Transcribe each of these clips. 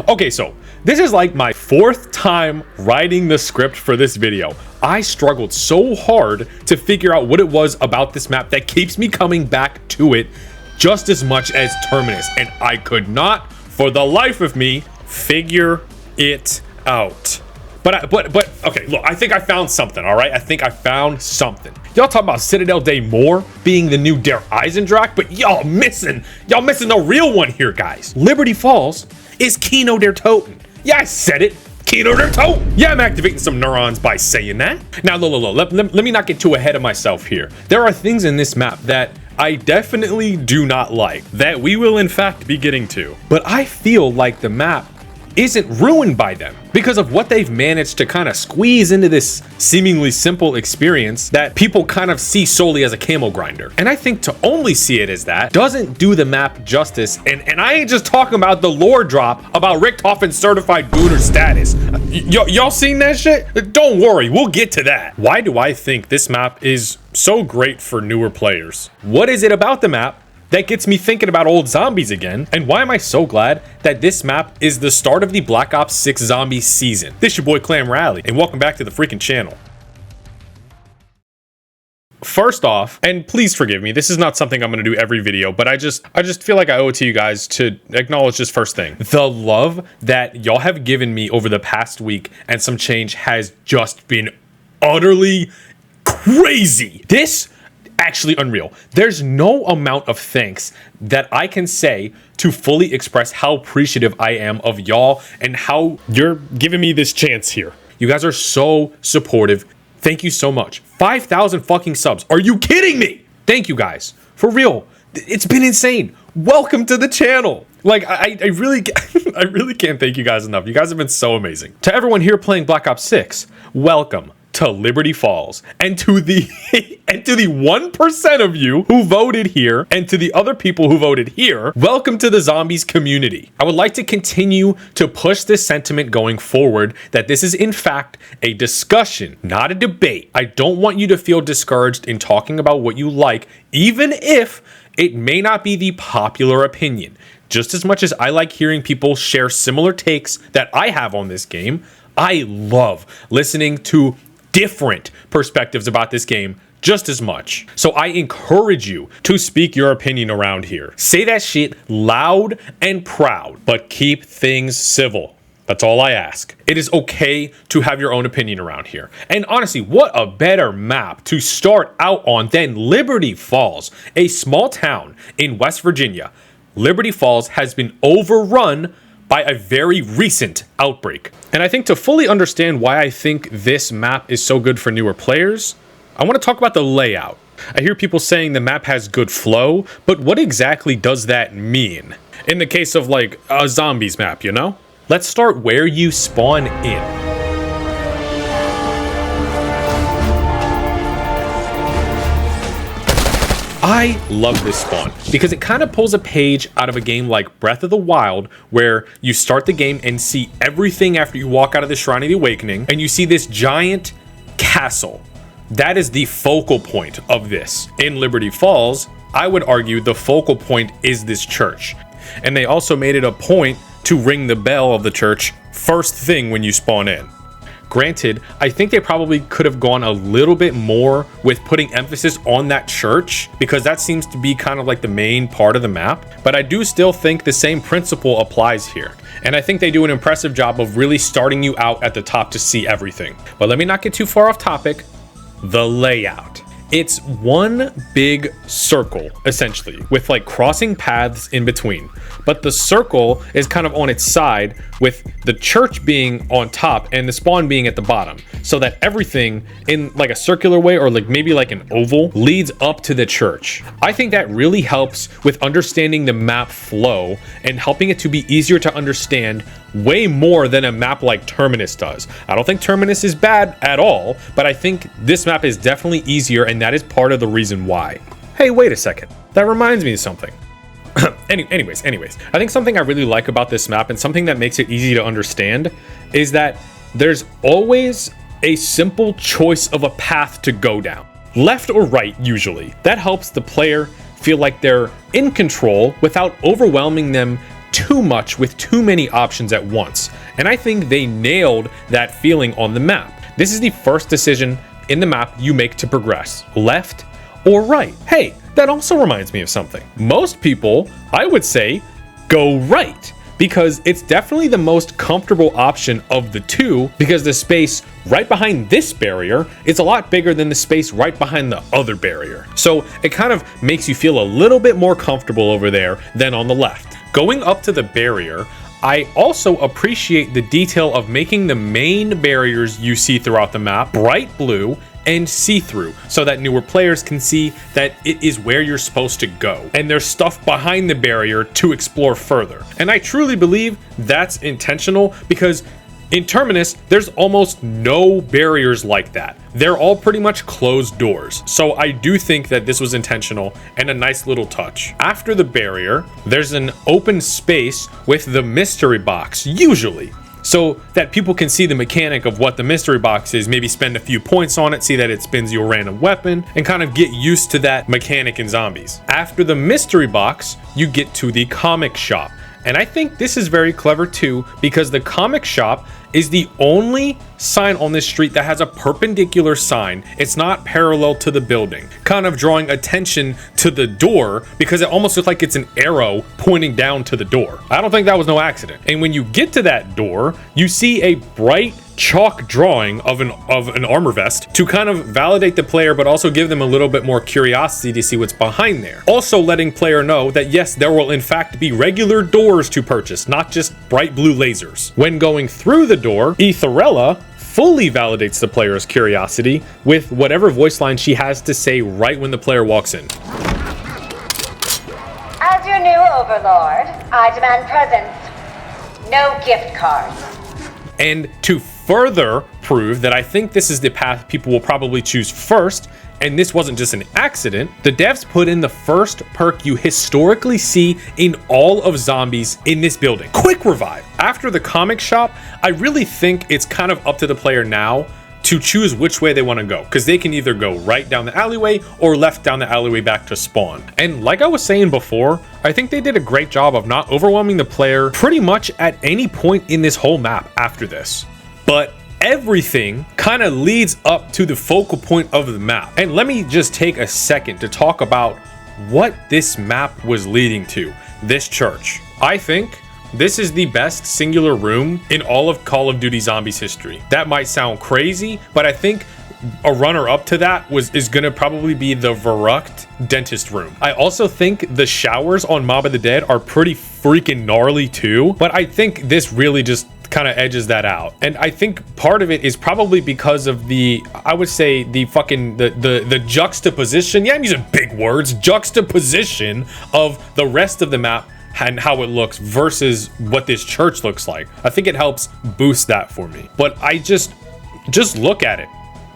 Okay, so this is like my 4th time writing the script for this video. I struggled so hard to figure out what it was about this map that keeps me coming back to it just as much as Terminus, and I could not, for the life of me, figure it out. But okay, look, I think I found something, all right? I think I found something. Y'all talk about Citadel Day Moore being the new Der Eisendrache, but y'all missing the real one here, guys. Liberty Falls is Kino der Toten. Yeah, I said it. Kino der Toten. Yeah, I'm activating some neurons by saying that. Now, let me not get too ahead of myself here. There are things in this map that I definitely do not like, that we will in fact be getting to. But I feel like the map isn't ruined by them because of what they've managed to kind of squeeze into this seemingly simple experience that people kind of see solely as a camo grinder. And I think to only see it as that doesn't do the map justice. And I ain't just talking about the lore drop about Richtofen's certified gooner status. Y'all seen that shit? Don't worry, we'll get to that. Why do I think this map is so great for newer players? What is it about the map that gets me thinking about old zombies again? And why am I so glad that this map is the start of the Black Ops 6 zombie season? This your boy Clam Rally, and welcome back to the freaking channel. First off, and please forgive me, this is not something I'm going to do every video, but I just feel like I owe it to you guys to acknowledge this first thing. The love that y'all have given me over the past week and some change has just been utterly crazy. This actually unreal. There's no amount of thanks that I can say to fully express how appreciative I am of y'all and how you're giving me this chance here. You guys are so supportive. Thank you so much. 5,000 fucking subs. Are you kidding me? Thank you guys. For real. It's been insane. Welcome to the channel. Like, I really can't thank you guys enough. You guys have been so amazing. To everyone here playing Black Ops 6, welcome to Liberty Falls, and to the 1% of you who voted here, and to the other people who voted here, welcome to the zombies community. I would like to continue to push this sentiment going forward that this is in fact a discussion, not a debate. I don't want you to feel discouraged in talking about what you like, even if it may not be the popular opinion. Just as much as I like hearing people share similar takes that I have on this game, I love listening to different perspectives about this game just as much. So I encourage you to speak your opinion around here. Say that shit loud and proud, but keep things civil. That's all I ask. It is okay to have your own opinion around here. And honestly, what a better map to start out on than Liberty Falls, a small town in West Virginia. Liberty Falls has been overrun by a very recent outbreak. And I think to fully understand why I think this map is so good for newer players, I want to talk about the layout. I hear people saying the map has good flow, but what exactly does that mean? In the case of like a zombies map, you know? Let's start where you spawn in. I love this spawn because it kind of pulls a page out of a game like Breath of the Wild, where you start the game and see everything after you walk out of the Shrine of the Awakening, and you see this giant castle. That is the focal point of this. In Liberty Falls, I would argue the focal point is this church. And they also made it a point to ring the bell of the church first thing when you spawn in. Granted, I think they probably could have gone a little bit more with putting emphasis on that church, because that seems to be kind of like the main part of the map. But I do still think the same principle applies here. And I think they do an impressive job of really starting you out at the top to see everything. But let me not get too far off topic. The layout. It's one big circle, essentially, with like crossing paths in between. But the circle is kind of on its side, with the church being on top and the spawn being at the bottom, so that everything in like a circular way, or like maybe like an oval, leads up to the church. I think that really helps with understanding the map flow and helping it to be easier to understand way more than a map like Terminus does. I don't think Terminus is bad at all, but I think this map is definitely easier, and that is part of the reason why. Hey, wait a second. That reminds me of something. Anyways, I think something I really like about this map, and something that makes it easy to understand, is that there's always a simple choice of a path to go down. Left or right, usually. That helps the player feel like they're in control without overwhelming them too much with too many options at once. And I think they nailed that feeling on the map. This is the first decision in the map you make to progress, left or right. Hey, that also reminds me of something. Most people, I would say, go right, because it's definitely the most comfortable option of the two, because the space right behind this barrier is a lot bigger than the space right behind the other barrier. So it kind of makes you feel a little bit more comfortable over there than on the left. Going up to the barrier, I also appreciate the detail of making the main barriers you see throughout the map bright blue and see-through, so that newer players can see that it is where you're supposed to go, and there's stuff behind the barrier to explore further. And I truly believe that's intentional, because in Terminus, there's almost no barriers like that. They're all pretty much closed doors. So I do think that this was intentional and a nice little touch. After the barrier, there's an open space with the mystery box, usually, so that people can see the mechanic of what the mystery box is, maybe spend a few points on it, see that it spins you a random weapon, and kind of get used to that mechanic in zombies. After the mystery box, you get to the comic shop. And I think this is very clever too, because the comic shop is the only sign on this street that has a perpendicular sign. It's not parallel to the building, kind of drawing attention to the door, because it almost looks like it's an arrow pointing down to the door. I don't think that was no accident. And when you get to that door, you see a bright chalk drawing of an armor vest to kind of validate the player, but also give them a little bit more curiosity to see what's behind there. Also letting player know that yes, there will in fact be regular doors to purchase, not just bright blue lasers. When going through the door, Etherella fully validates the player's curiosity with whatever voice line she has to say right when the player walks in. As your new overlord, I demand presents, no gift cards. And to further prove that I think this is the path people will probably choose first, and this wasn't just an accident, the devs put in the first perk you historically see in all of zombies in this building, Quick Revive. After the comic shop, I really think it's kind of up to the player now to choose which way they want to go, because they can either go right down the alleyway or left down the alleyway back to spawn. And like I was saying before, I think they did a great job of not overwhelming the player pretty much at any point in this whole map after this. But everything kind of leads up to the focal point of the map. And let me just take a second to talk about what this map was leading to, this church. I think this is the best singular room in all of Call of Duty Zombies history. That might sound crazy, but I think a runner-up to that is gonna probably be the Verrucht dentist room. I also think the showers on Mob of the Dead are pretty freaking gnarly too, but I think this really just kind of edges that out. And I think part of it is probably because of the, I would say, the fucking the juxtaposition, yeah, I'm using big words, juxtaposition of the rest of the map and how it looks versus what this church looks like. I think it helps boost that for me. But I just look at it.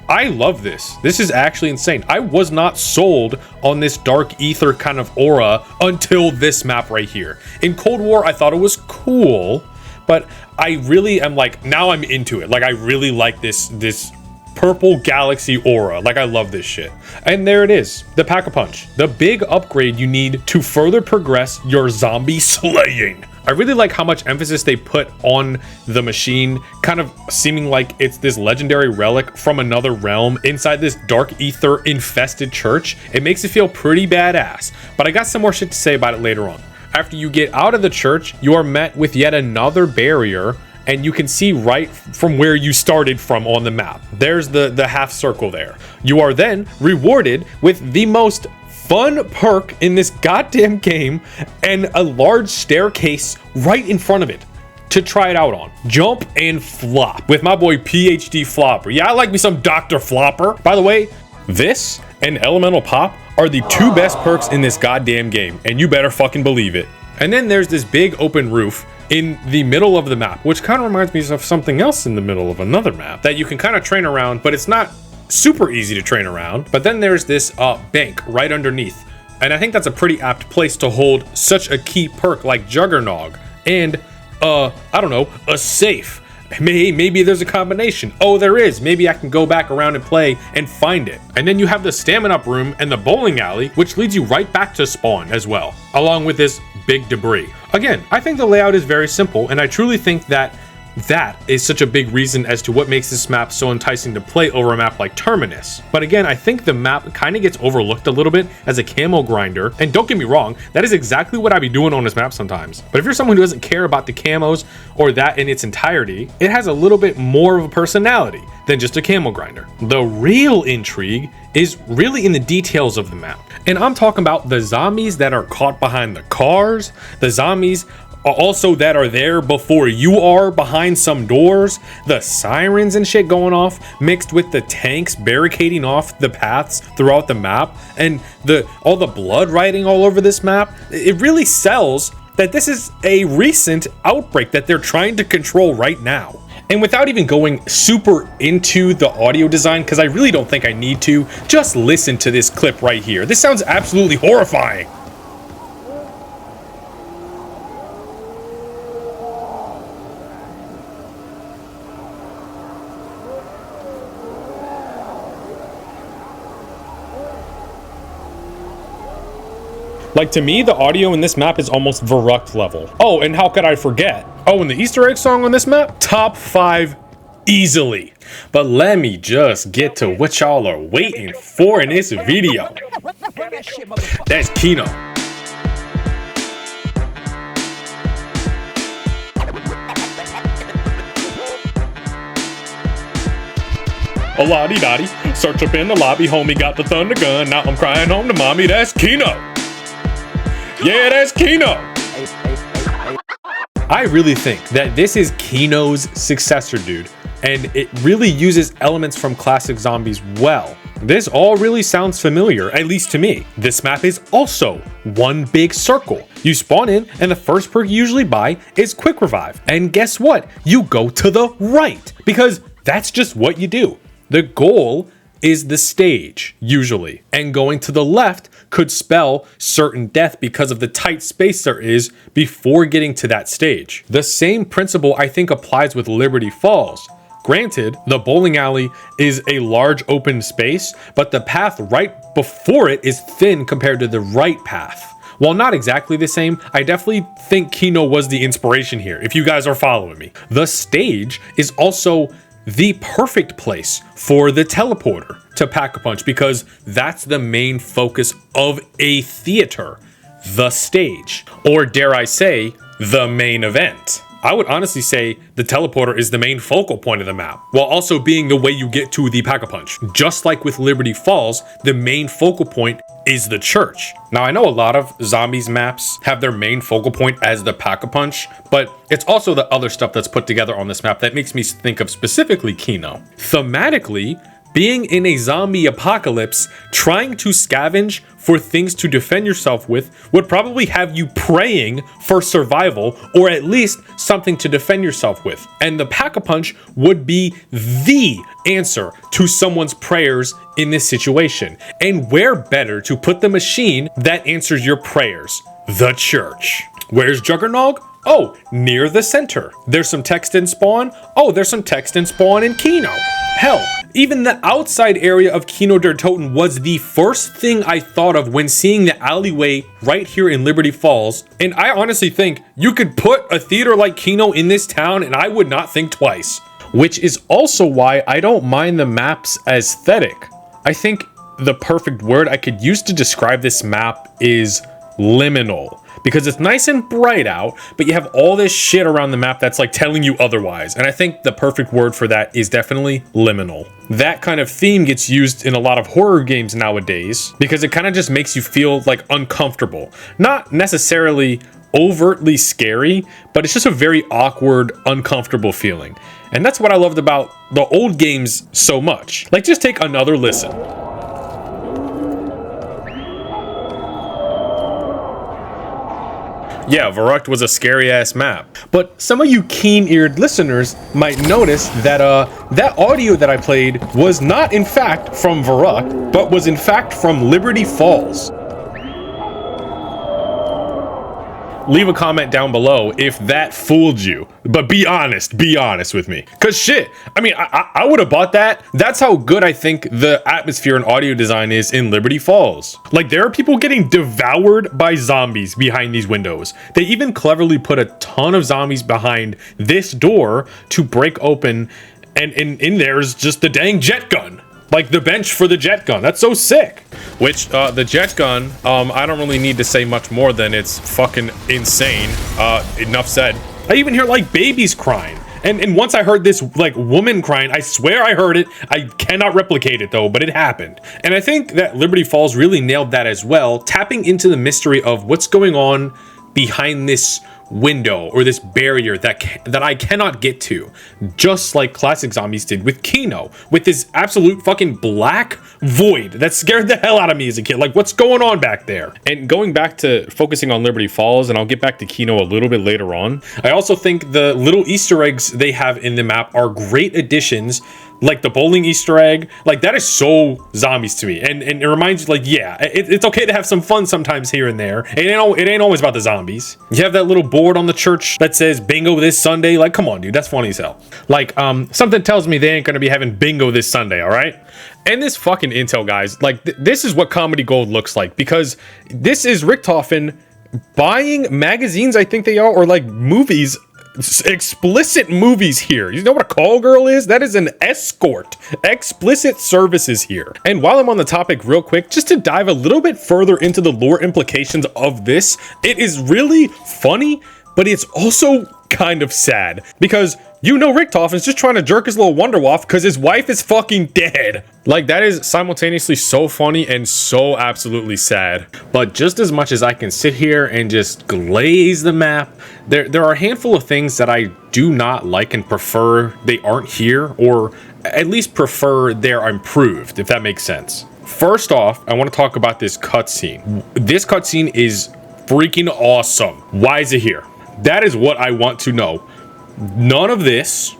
I love this. This is actually insane. I was not sold on this dark ether kind of aura until this map right here. In Cold War, I thought it was cool, but I really am like, now I'm into it. Like, I really like this purple galaxy aura. Like, I love this shit. And there it is, the Pack-a-Punch, the big upgrade you need to further progress your zombie slaying. I really like how much emphasis they put on the machine, kind of seeming like it's this legendary relic from another realm inside this dark ether infested church. It makes it feel pretty badass, but I got some more shit to say about it later on. After you get out of the church, you are met with yet another barrier, and you can see right from where you started from on the map. There's the half circle there. You are then rewarded with the most fun perk in this goddamn game and a large staircase right in front of it to try it out on. Jump and flop with my boy PhD Flopper. Yeah, I like me some Dr. Flopper. By the way, this and Elemental Pop are the two best perks in this goddamn game, and you better fucking believe it. And then there's this big open roof in the middle of the map, which kind of reminds me of something else in the middle of another map that you can kind of train around, but it's not super easy to train around. But then there's this bank right underneath, and I think that's a pretty apt place to hold such a key perk like Juggernog and I don't know, a safe. Maybe there's a combination. Oh, there is. Maybe I can go back around and play and find it. And then you have the stamina up room and the bowling alley, which leads you right back to spawn as well, along with this big debris. Again, I think the layout is very simple, and I truly think that is such a big reason as to what makes this map so enticing to play over a map like Terminus. But again, I think the map kind of gets overlooked a little bit as a camo grinder, and don't get me wrong, that is exactly what I be doing on this map sometimes. But if you're someone who doesn't care about the camos or that in its entirety, it has a little bit more of a personality than just a camo grinder. The real intrigue is really in the details of the map. And I'm talking about the zombies that are caught behind the cars, the zombies also that are there before you are behind some doors, the sirens and shit going off, mixed with the tanks barricading off the paths throughout the map, and all the blood writing all over this map. It really sells that this is a recent outbreak that they're trying to control right now. And without even going super into the audio design, because I really don't think I need to, just listen to this clip right here. This sounds absolutely horrifying. Like, to me, the audio in this map is almost Verruct level. Oh, and how could I forget? Oh, and the Easter egg song on this map? Top 5 easily. But let me just get to what y'all are waiting for in this video. That's Kino. A lottie-dottie, search up in the lobby, homie got the thunder gun, now I'm crying home to mommy, that's Kino. Yeah, that's Kino. I really think that this is Kino's successor, dude, and it really uses elements from classic zombies well. This all really sounds familiar, at least to me. This map is also one big circle. You spawn in, and the first perk you usually buy is Quick Revive. And guess what? You go to the right, because that's just what you do. The goal is the stage, usually. And going to the left could spell certain death because of the tight space there is before getting to that stage. The same principle I think applies with Liberty Falls. Granted, the bowling alley is a large open space, but the path right before it is thin compared to the right path. While not exactly the same, I definitely think Kino was the inspiration here, if you guys are following me. The stage is also the perfect place for the teleporter to pack a punch, because that's the main focus of a theater, the stage, or dare I say, the main event. I would honestly say the teleporter is the main focal point of the map, while also being the way you get to the pack-a-punch. Just like with Liberty Falls, the main focal point is the church. Now, I know a lot of zombies maps have their main focal point as the pack-a-punch, but it's also the other stuff that's put together on this map that makes me think of specifically Kino. Thematically, being in a zombie apocalypse, trying to scavenge for things to defend yourself with would probably have you praying for survival, or at least something to defend yourself with. And the pack-a-punch would be the answer to someone's prayers in this situation. And where better to put the machine that answers your prayers? The church. Where's Juggernog? Oh, near the center. There's some text in spawn. Oh, there's some text in spawn in Kino. Hell, even the outside area of Kino der Toten was the first thing I thought of when seeing the alleyway right here in Liberty Falls. And I honestly think you could put a theater like Kino in this town and I would not think twice. Which is also why I don't mind the map's aesthetic. I think the perfect word I could use to describe this map is liminal. Because it's nice and bright out, but you have all this shit around the map that's like telling you otherwise. And I think the perfect word for that is definitely liminal. That kind of theme gets used in a lot of horror games nowadays because it kind of just makes you feel like uncomfortable. Not necessarily overtly scary, but it's just a very awkward, uncomfortable feeling. And that's what I loved about the old games so much. Like, just take another listen. Yeah, Verruct was a scary ass map. But some of you keen-eared listeners might notice that that audio that I played was not in fact from Verruct, but was in fact from Liberty Falls. leave a comment down below if that fooled you. But be honest with me. Cause shit, I mean, I would have bought that. That's how good I think the atmosphere and audio design is in Liberty Falls. Like, there are people getting devoured by zombies behind these windows. They even cleverly put a ton of zombies behind this door to break open, and in there's just the dang jet gun. Like the bench for the jet gun. That's so sick. Which, the jet gun, I don't really need to say much more than it's fucking insane. Enough said. I even hear like babies crying. And once I heard this like woman crying, I swear I heard it. I cannot replicate it though, but it happened. And I think that Liberty Falls really nailed that as well, tapping into the mystery of what's going on behind this window or this barrier that I cannot get to, just like classic zombies did with Kino, with this absolute fucking black void that scared the hell out of me as a kid. Like, what's going on back there? And going back to focusing on Liberty Falls, and I'll get back to Kino a little bit later on, I also think the little Easter eggs they have in the map are great additions. Like the bowling Easter egg, like that is so zombies to me, and it reminds you, like, yeah, it's okay to have some fun sometimes here and there. It ain't always about the zombies. You have that little board on the church that says bingo this Sunday. Like, come on, dude, that's funny as hell. Like, something tells me they ain't gonna be having bingo this Sunday, all right? And this fucking intel, guys, like this is what comedy gold looks like, because this is Richtofen buying magazines, I think they are, or like movies. Explicit movies here. You know what a call girl is? That is an escort. Explicit services here. And while I'm on the topic real quick, just to dive a little bit further into the lore implications of this, it is really funny, but it's also kind of sad, because you know Richtofen's just trying to jerk his little wonder off because his wife is fucking dead. Like, that is simultaneously so funny and so absolutely sad. But just as much as I can sit here and just glaze the map, there are a handful of things that I do not like and prefer they aren't here, or at least prefer they're improved, if that makes sense. First off, I want to talk about this cutscene. This cutscene is freaking awesome. Why is it here? That is what I want to know. None of this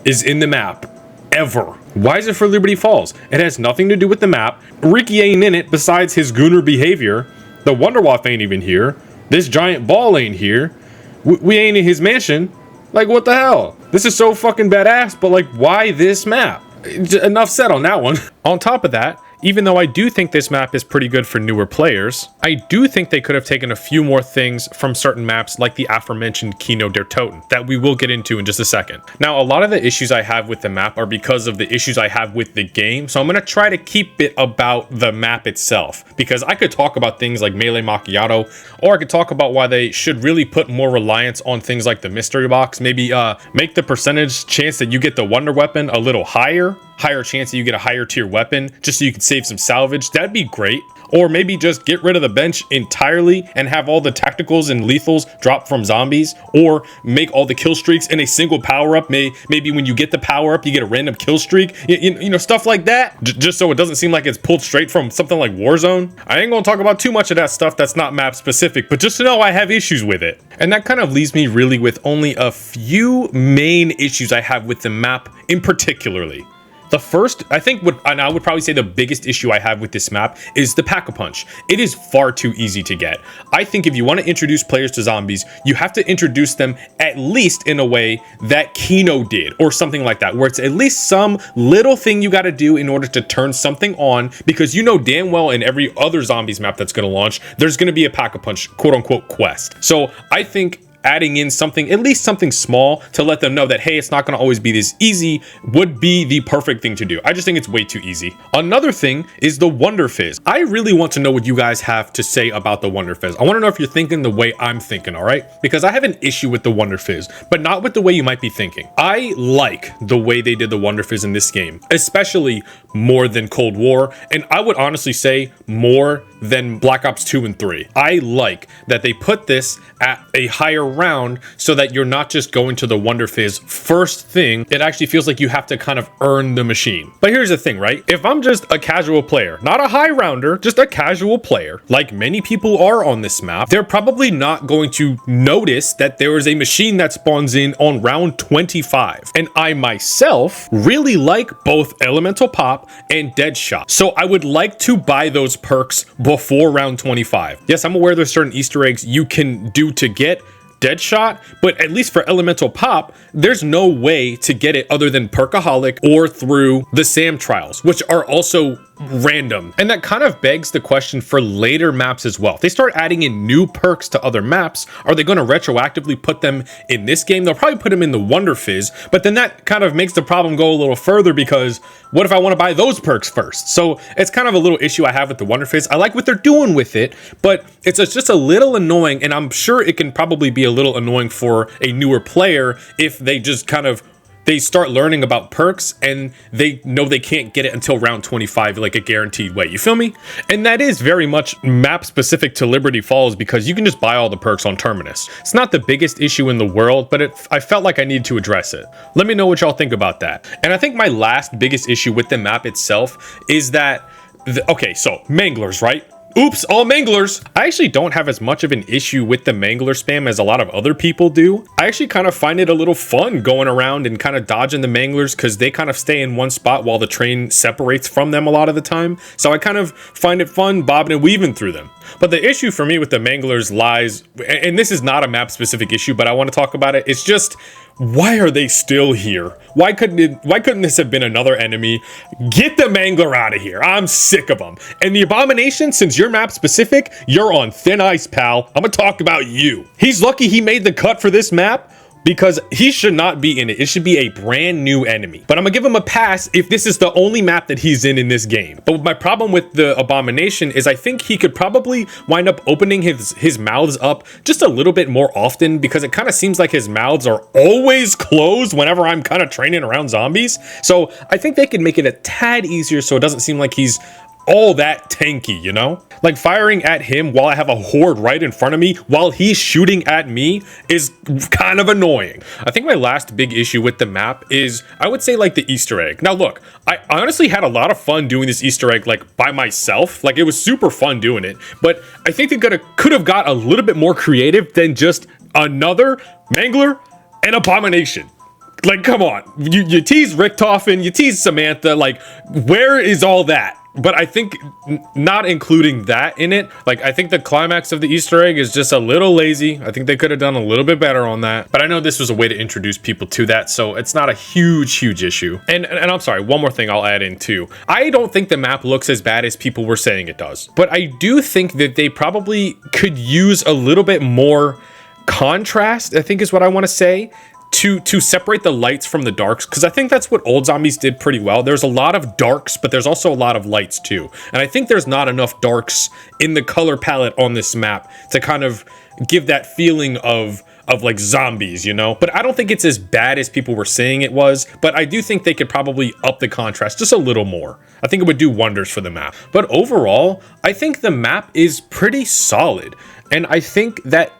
is in the map, ever. Why is it for Liberty Falls? It has nothing to do with the map. Ricky ain't in it besides his gooner behavior. The Wonderwaff ain't even here. This giant ball ain't here. We ain't in his mansion. Like, what the hell? This is so fucking badass, but like, why this map? Enough said on that one. On top of that, even though I do think this map is pretty good for newer players, I do think they could have taken a few more things from certain maps like the aforementioned Kino der Toten that we will get into in just a second. Now, a lot of the issues I have with the map are because of the issues I have with the game, so I'm going to try to keep it about the map itself, because I could talk about things like Melee Macchiato, or I could talk about why they should really put more reliance on things like the mystery box, maybe make the percentage chance that you get the wonder weapon a little higher chance that you get a higher tier weapon just so you can save some salvage. That'd be great. Or maybe just get rid of the bench entirely and have all the tacticals and lethals drop from zombies, or make all the kill streaks in a single power up. Maybe when you get the power up, you get a random kill streak, you know, stuff like that, just so it doesn't seem like it's pulled straight from something like Warzone. I ain't gonna talk about too much of that stuff that's not map specific, but just to know I have issues with it. And that kind of leaves me really with only a few main issues I have with the map in particularly. The first, I think, and I would probably say the biggest issue I have with this map is the Pack-a-Punch. It is far too easy to get. I think if you want to introduce players to zombies, you have to introduce them at least in a way that Kino did, or something like that, where it's at least some little thing you got to do in order to turn something on, because you know damn well in every other zombies map that's going to launch, there's going to be a Pack-a-Punch quote-unquote quest. So I think adding in something, at least something small, to let them know that, hey, it's not going to always be this easy, would be the perfect thing to do. I just think it's way too easy. Another thing is the Wonder Fizz. I really want to know what you guys have to say about the Wonder Fizz. I want to know if you're thinking the way I'm thinking, all right? Because I have an issue with the Wonder Fizz, but not with the way you might be thinking. I like the way they did the Wonder Fizz in this game, especially more than Cold War, and I would honestly say more than Black Ops 2 and 3. I like that they put this at a higher round so that you're not just going to the Wonder Fizz first thing. It actually feels like you have to kind of earn the machine. But here's the thing, right? If I'm just a casual player, not a high rounder, just a casual player, like many people are on this map, they're probably not going to notice that there is a machine that spawns in on round 25. And I myself really like both Elemental Pop and Deadshot. So I would like to buy those perks before round 25. Yes, I'm aware there's certain Easter eggs you can do to get Deadshot, but at least for Elemental Pop, there's no way to get it other than Perkaholic or through the SAM trials, which are also random. And that kind of begs the question for later maps as well. If they start adding in new perks to other maps, are they going to retroactively put them in this game? They'll probably put them in the Wonder Fizz, but then that kind of makes the problem go a little further, because what if I want to buy those perks first? So it's kind of a little issue I have with the Wonder Fizz. I like what they're doing with it, but it's just a little annoying, and I'm sure it can probably be a little annoying for a newer player if they just kind of they start learning about perks and they know they can't get it until round 25, like a guaranteed way. You feel me? And that is very much map specific to Liberty Falls, because you can just buy all the perks on Terminus. It's not the biggest issue in the world, but I felt like I needed to address it. Let me know what y'all think about that. And I think my last biggest issue with the map itself is that, okay, so manglers, right? Oops, all manglers. I actually don't have as much of an issue with the mangler spam as a lot of other people do. I actually kind of find it a little fun going around and kind of dodging the manglers, because they kind of stay in one spot while the train separates from them a lot of the time. So I kind of find it fun bobbing and weaving through them. But the issue for me with the manglers lies, and this is not a map specific issue, but I want to talk about it. It's just, why are they still here? Why couldn't this have been another enemy? Get the mangler out of here. I'm sick of them. And the Abomination, since you're map specific, you're on thin ice, pal. I'm gonna talk about you. He's lucky he made the cut for this map, because he should not be in it. It should be a brand new enemy. But I'm gonna give him a pass if this is the only map that he's in this game. But my problem with the Abomination is I think he could probably wind up opening his mouths up just a little bit more often, because it kind of seems like his mouths are always closed whenever I'm kind of training around zombies. So I think they could make it a tad easier so it doesn't seem like he's all that tanky, you know? Like firing at him while I have a horde right in front of me while he's shooting at me is kind of annoying. I think my last big issue with the map is, I would say, like the Easter egg. Now look, I honestly had a lot of fun doing this Easter egg like by myself. Like it was super fun doing it, but I think they could have got a little bit more creative than just another mangler and Abomination. Like, come on, you tease Richtofen, you tease Samantha, like, where is all that? But I think not including that in it, like, I think the climax of the Easter egg is just a little lazy. I think they could have done a little bit better on that. But I know this was a way to introduce people to that, so it's not a huge issue. And I'm sorry, one more thing I'll add in too. I don't think the map looks as bad as people were saying it does. But I do think that they probably could use a little bit more contrast, I think is what I want to say, to separate the lights from the darks, because I think that's what old zombies did pretty well. There's a lot of darks, but there's also a lot of lights too. And I think there's not enough darks in the color palette on this map to kind of give that feeling of like zombies, you know? But I don't think it's as bad as people were saying it was, but I do think they could probably up the contrast just a little more. I think it would do wonders for the map. But overall, I think the map is pretty solid. And I think that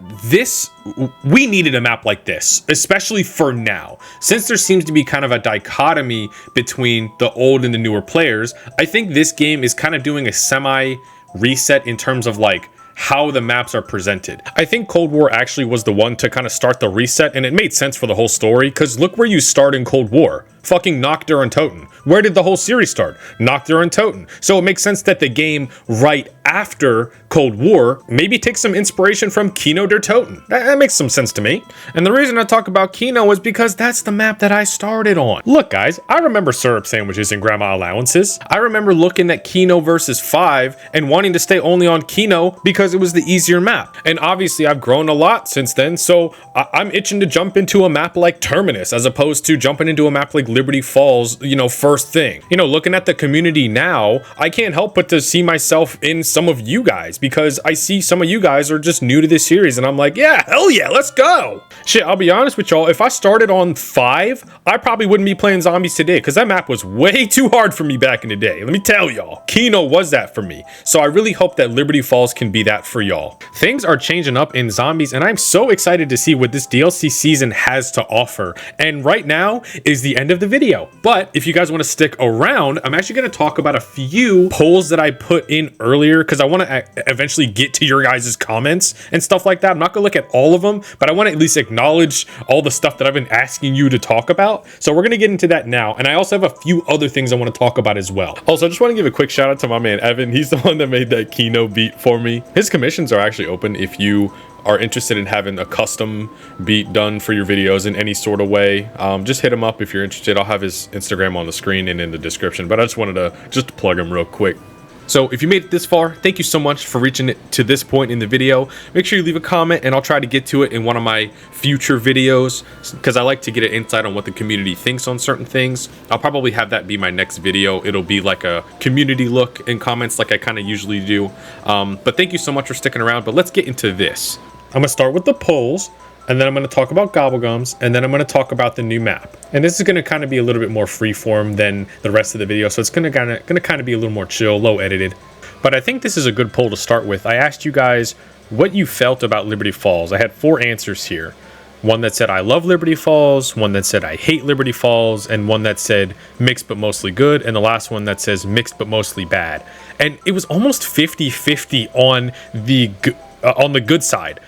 we needed a map like this, especially for now. Since there seems to be kind of a dichotomy between the old and the newer players, I think this game is kind of doing a semi reset in terms of like how the maps are presented. I think Cold War actually was the one to kind of start the reset, and it made sense for the whole story, because look where you start in Cold War. Fucking Kino der Toten. Where did the whole series start? Kino der Toten. So it makes sense that the game right after Cold War maybe takes some inspiration from Kino der Toten. That makes some sense to me. And the reason I talk about Kino is because that's the map that I started on. Look guys, I remember syrup sandwiches and grandma allowances. I remember looking at Kino versus 5 and wanting to stay only on Kino because it was the easier map. And obviously I've grown a lot since then, so I'm itching to jump into a map like Terminus as opposed to jumping into a map like Liberty Falls, you know, first thing. You know, looking at the community now, I can't help but to see myself in some of you guys, because I see some of you guys are just new to this series and I'm like, yeah, hell yeah, let's go. Shit, I'll be honest with y'all, if I started on 5, I probably wouldn't be playing zombies today, because that map was way too hard for me back in the day. Let me tell y'all, Kino was that for me. So I really hope that Liberty Falls can be that for y'all. Things are changing up in zombies and I'm so excited to see what this DLC season has to offer. And right now is the end of the video. But if you guys want to stick around, I'm actually going to talk about a few polls that I put in earlier because I want to eventually get to your guys' comments and stuff like that. I'm not going to look at all of them, but I want to at least acknowledge all the stuff that I've been asking you to talk about. So we're going to get into that now. And I also have a few other things I want to talk about as well. Also, I just want to give a quick shout out to my man, Evan. He's the one that made that Kino beat for me. His commissions are actually open if you are interested in having a custom beat done for your videos in any sort of way. Just hit him up if you're interested. I'll have his Instagram on the screen and in the description, but I just wanted to plug him real quick. So if you made it this far, thank you so much for reaching it to this point in the video. Make sure you leave a comment and I'll try to get to it in one of my future videos because I like to get an insight on what the community thinks on certain things. I'll probably have that be my next video. It'll be like a community look in comments like I kind of usually do. But thank you so much for sticking around, but let's get into this. I'm going to start with the polls, and then I'm going to talk about Gobblegums, and then I'm going to talk about the new map. And this is going to kind of be a little bit more freeform than the rest of the video, so it's going to kind of be a little more chill, low edited. But I think this is a good poll to start with. I asked you guys what you felt about Liberty Falls. I had 4 answers here. One that said I love Liberty Falls, one that said I hate Liberty Falls, and one that said mixed but mostly good, and the last one that says mixed but mostly bad. And it was almost 50-50 on the good side.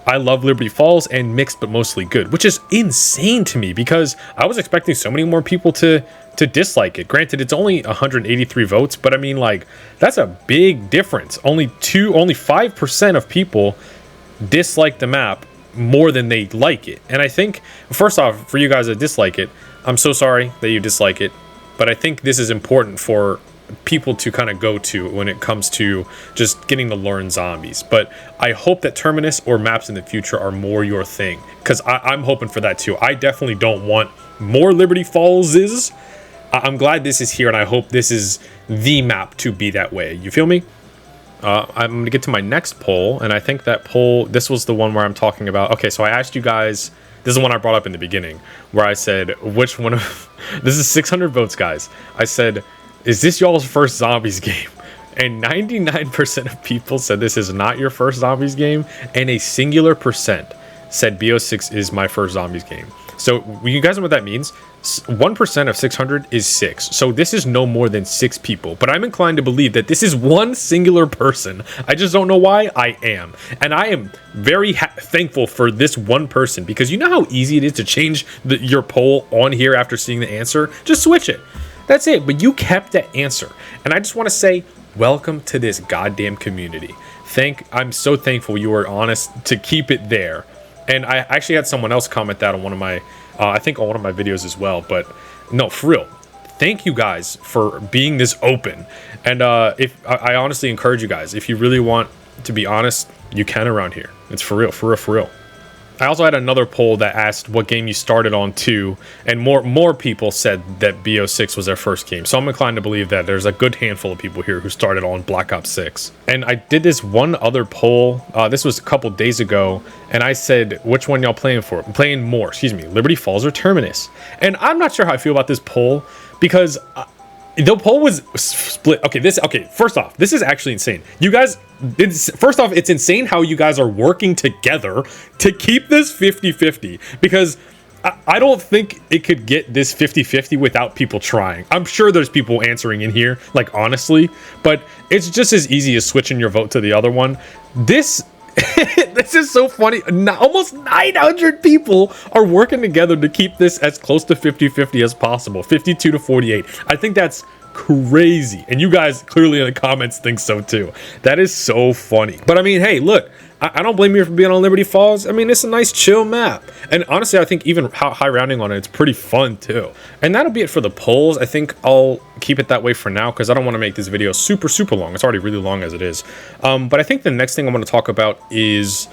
I love Liberty Falls and mixed but mostly good, which is insane to me because I was expecting so many more people to dislike it. Granted, it's only 183 votes, but I mean, like, that's a big difference. Only 5% of people dislike the map more than they like it. And I think, first off, for you guys that dislike it, I'm so sorry that you dislike it, but I think this is important for people to kind of go to when it comes to just getting to learn zombies. But I hope that Terminus or maps in the future are more your thing, because I'm hoping for that too. I definitely don't want more Liberty Fallses. I'm glad this is here, and I hope this is the map to be that way. You feel me? I'm going to get to my next poll, and I think that poll, this was the one where I'm talking about, okay, so I asked you guys, this is one I brought up in the beginning, where I said, which one of, this is 600 votes, guys. I said, is this y'all's first zombies game? And 99% of people said this is not your first zombies game, and a singular percent said BO6 is my first zombies game. So you guys know what that means? 1% of 600 is 6. So this is no more than 6 people. But I'm inclined to believe that this is one singular person. I just don't know why. I am. And I am very thankful for this one person, because you know how easy it is to change your poll on here after seeing the answer? Just switch it. That's it. But you kept that answer. And I just want to say, welcome to this goddamn community. I'm so thankful you were honest to keep it there. And I actually had someone else comment that on one of my, I think on one of my videos as well. But no, for real, thank you guys for being this open. And I honestly encourage you guys, if you really want to be honest, you can around here. It's for real, for real, for real. I also had another poll that asked what game you started on too, and more people said that BO6 was their first game. So I'm inclined to believe that there's a good handful of people here who started on Black Ops 6. And I did this one other poll, this was a couple days ago, and I said, which one y'all playing for? I'm playing more, excuse me, Liberty Falls or Terminus? And I'm not sure how I feel about this poll, because the poll was split. Okay, first off, this is actually insane. You guys, first off, it's insane how you guys are working together to keep this 50-50, because I don't think it could get this 50-50 without people trying. I'm sure there's people answering in here, like, honestly, but it's just as easy as switching your vote to the other one. This is so funny. Almost 900 people are working together to keep this as close to 50-50 as possible. 52-48. I think that's crazy. And you guys clearly in the comments think so too. That is so funny. But I mean, hey, look, I don't blame you for being on Liberty Falls. I mean, it's a nice chill map. And honestly, I think even high rounding on it, it's pretty fun too. And that'll be it for the polls. I think I'll keep it that way for now, because I don't want to make this video super long. It's already really long as it is. But I think the next thing I'm going to talk about is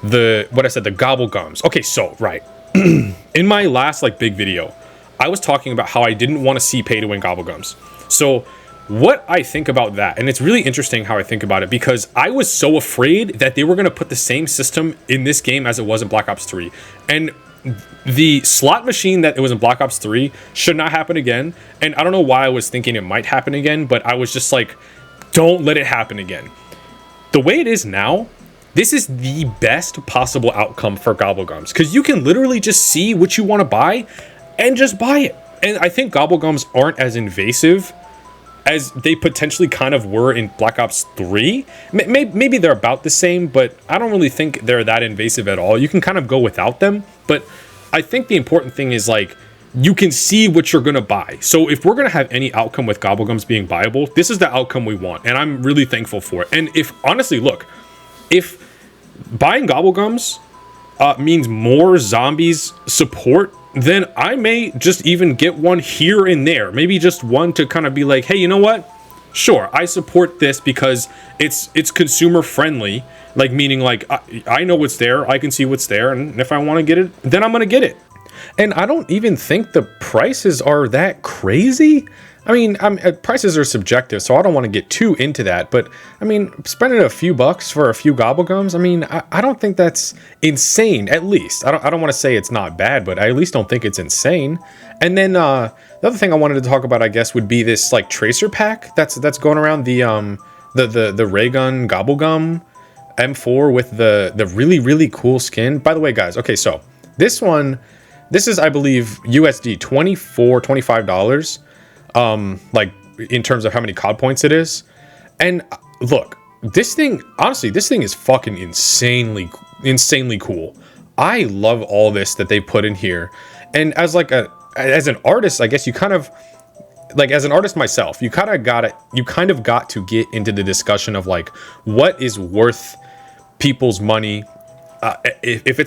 the Gobblegums. Okay, so, right. In my last, big video, I was talking about how I didn't want to see pay-to-win Gobblegums. So what I think about that, and it's really interesting how I think about it, because I was so afraid that they were going to put the same system in this game as it was in Black Ops 3. And the slot machine that it was in Black Ops 3 should not happen again. And I don't know why I was thinking it might happen again, but I was just like, don't let it happen again. The way it is now, this is the best possible outcome for Gobblegums, because you can literally just see what you want to buy and just buy it. And I think gobblegums aren't as invasive as they potentially kind of were in Black Ops 3. Maybe they're about the same, but I don't really think they're that invasive at all. You can kind of go without them, but I think the important thing is, like, you can see what you're gonna buy. So if we're gonna have any outcome with gobblegums being viable, this is the outcome we want, and I'm really thankful for it. And if, honestly, look, if buying gobblegums means more zombies support, then I may just even get one here and there. Maybe just one to kind of be like, hey, you know what? Sure, I support this because it's consumer friendly. Like, meaning, like, I know what's there, I can see what's there, and if I want to get it, then I'm gonna get it. And I don't even think the prices are that crazy. I mean, prices are subjective, so I don't want to get too into that. But I mean, spending a few bucks for a few gobblegums, I mean, I don't think that's insane. At least I don't want to say it's not bad, but I at least don't think it's insane. And then the other thing I wanted to talk about, I guess, would be this like tracer pack that's going around, the ray gun gobblegum M4 with the really cool skin. By the way, guys, okay, so this is, I believe, USD $25, like, in terms of how many COD points it is. And look, this thing, honestly, this thing is fucking insanely cool. I love all this that they put in here. And as like as an artist, I guess you kind of, like, as an artist myself, you kind of got to get into the discussion of, like, what is worth people's money, if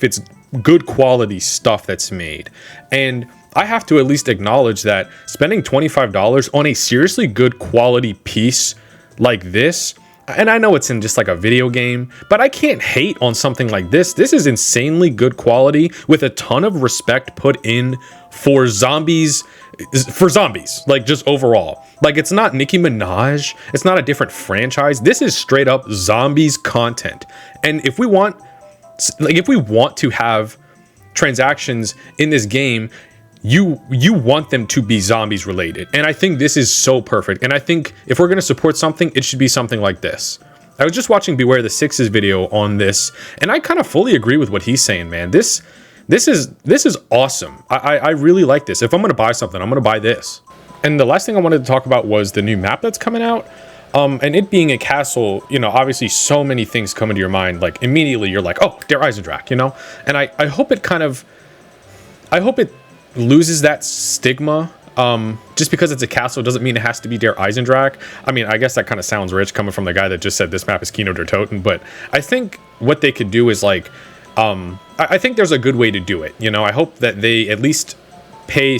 it's good quality stuff that's made. And I have to at least acknowledge that spending $25 on a seriously good quality piece like this, and I know it's in just like a video game, but I can't hate on something like this. This is insanely good quality with a ton of respect put in for zombies, like, just overall. Like, it's not Nicki Minaj, it's not a different franchise. This is straight up zombies content. And if we want to have transactions in this game, you want them to be zombies related. And I think this is so perfect. And I think if we're going to support something, it should be something like this. I was just watching Beware the Six's video on this, and I kind of fully agree with what he's saying, man. This is awesome. I really like this. If I'm going to buy something, I'm going to buy this. And the last thing I wanted to talk about was the new map that's coming out. And it being a castle, you know, obviously so many things come into your mind. Like, immediately you're like, oh, Der Eisendrache, you know? And I hope it loses that stigma. Just because it's a castle doesn't mean it has to be Der Eisendrache. I mean, I guess that kind of sounds rich coming from the guy that just said this map is Kino der Toten. But I think what they could do is, like, I think there's a good way to do it. You know, I hope that they at least pay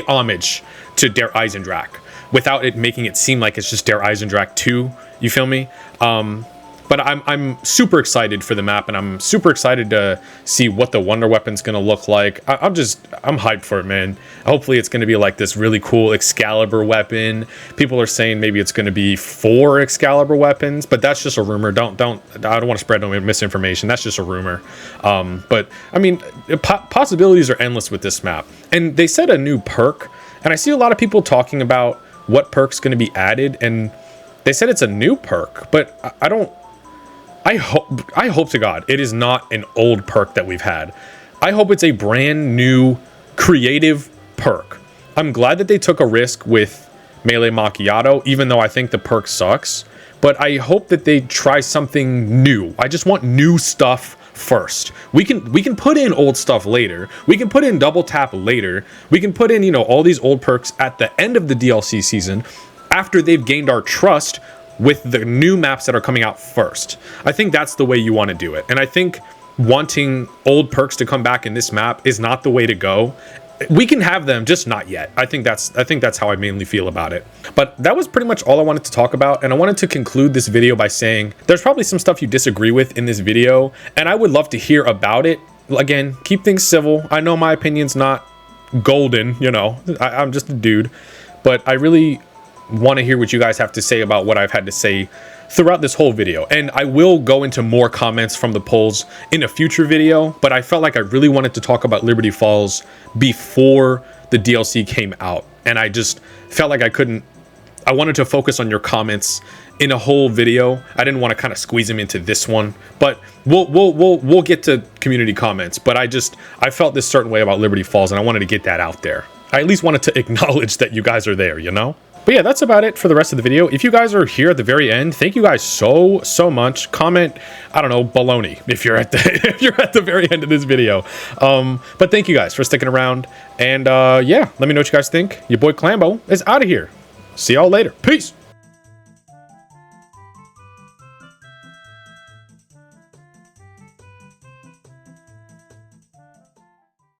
homage to Der Eisendrache without it making it seem like it's just Der Eisendrache 2, you feel me? But I'm super excited for the map, and I'm super excited to see what the wonder weapon's gonna look like. I'm hyped for it, man. Hopefully it's gonna be like this really cool Excalibur weapon. People are saying maybe it's gonna be 4 Excalibur weapons, but that's just a rumor. I don't want to spread no misinformation. That's just a rumor. But I mean, possibilities are endless with this map. And they said a new perk, and I see a lot of people talking about what perk's going to be added, and they said it's a new perk, but I hope to God it is not an old perk that we've had. I hope it's a brand new creative perk. I'm glad that they took a risk with Melee Macchiato, even though I think the perk sucks, but I hope that they try something new. I just want new stuff first. We can put in old stuff later. We can put in double tap later. We can put in, you know, all these old perks at the end of the DLC season after they've gained our trust with the new maps that are coming out first. I think that's the way you want to do it. And I think wanting old perks to come back in this map is not the way to go. We can have them, just not yet. I think that's how I mainly feel about it. But that was pretty much all I wanted to talk about, and I wanted to conclude this video by saying there's probably some stuff you disagree with in this video, and I would love to hear about it. Again, keep things civil. I know my opinion's not golden, you know, I'm just a dude, but I really want to hear what you guys have to say about what I've had to say throughout this whole video. And I will go into more comments from the polls in a future video, but I felt like I really wanted to talk about Liberty Falls before the DLC came out, and I just felt like I wanted to focus on your comments in a whole video. I didn't want to kind of squeeze them into this one, but we'll get to community comments. But I felt this certain way about Liberty Falls, and I wanted to get that out there. I at least wanted to acknowledge that you guys are there, you know? But yeah, that's about it for the rest of the video. If you guys are here at the very end, thank you guys so much. Comment, I don't know, baloney if you're at the if you're at the very end of this video. But thank you guys for sticking around. And yeah, let me know what you guys think. Your boy Clambo is out of here. See y'all later. Peace.